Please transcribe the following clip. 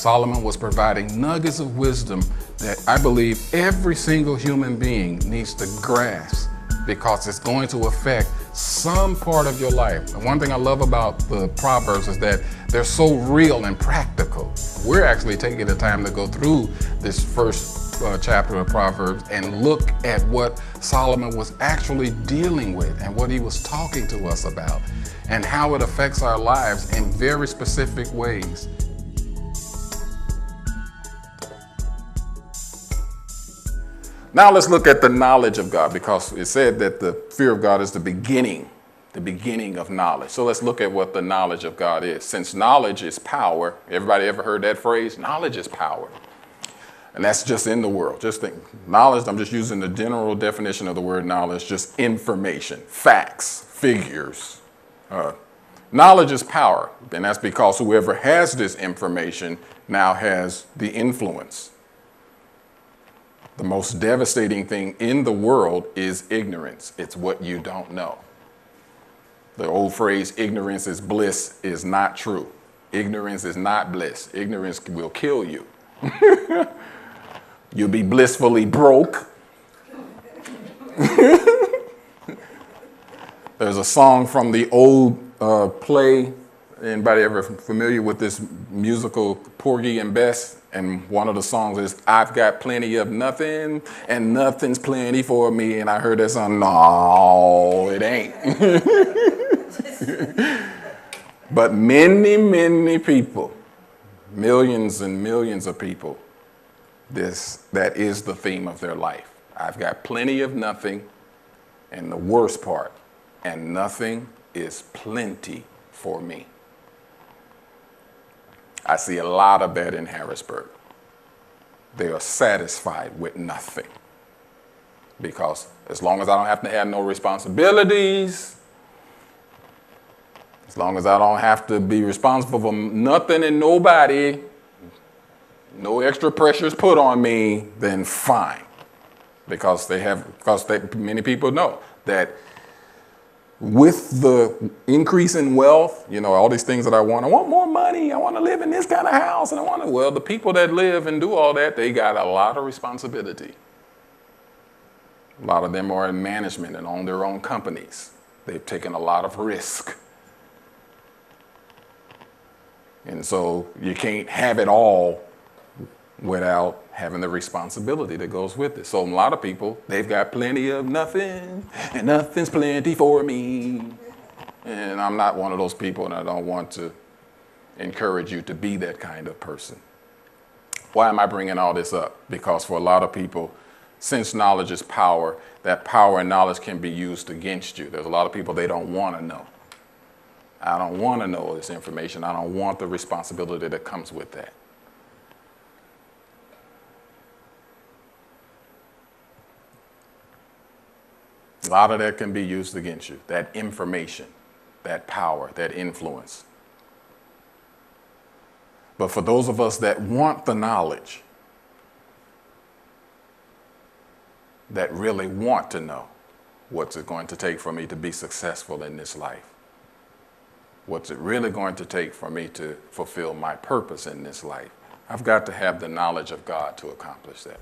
Solomon was providing nuggets of wisdom that I believe every single human being needs to grasp, because it's going to affect some part of your life. And one thing I love about the Proverbs is that they're so real and practical. We're actually taking the time to go through this first chapter of Proverbs and look at what Solomon was actually dealing with and what he was talking to us about and how it affects our lives in very specific ways. Now let's look at the knowledge of God, because it said that the fear of God is the beginning of knowledge. So let's look at what the knowledge of God is. Since knowledge is power, everybody ever heard that phrase? Knowledge is power. And that's just in the world. Just think, knowledge, I'm just using the general definition of the word knowledge, just information, facts, figures. Knowledge is power, and that's because whoever has this information now has the influence. The most devastating thing in the world is ignorance. It's what you don't know. The old phrase, ignorance is bliss, is not true. Ignorance is not bliss. Ignorance will kill you. You'll be blissfully broke. There's a song from the old play. Anybody ever familiar with this musical, Porgy and Bess? And one of the songs is, I've got plenty of nothing, and nothing's plenty for me. And I heard that song, no, it ain't. But many, many people, millions and millions of people, that is the theme of their life. I've got plenty of nothing, and the worst part, and nothing is plenty for me. I see a lot of that in Harrisburg. They are satisfied with nothing, because as long as I don't have to have no responsibilities, as long as I don't have to be responsible for nothing and nobody, no extra pressures put on me, then fine. Because many people know that with the increase in wealth, all these things that I want more money, I want to live in this kind of house, and well, the people that live and do all that, they got a lot of responsibility. A lot of them are in management and own their own companies. They've taken a lot of risk. And so you can't have it all without having the responsibility that goes with it. So a lot of people, they've got plenty of nothing, and nothing's plenty for me. And I'm not one of those people, and I don't want to encourage you to be that kind of person. Why am I bringing all this up? Because for a lot of people, since knowledge is power, that power and knowledge can be used against you. There's a lot of people, they don't want to know. I don't want to know this information. I don't want the responsibility that comes with that. A lot of that can be used against you, that information, that power, that influence. But for those of us that want the knowledge, that really want to know what's it going to take for me to be successful in this life, what's it really going to take for me to fulfill my purpose in this life, I've got to have the knowledge of God to accomplish that.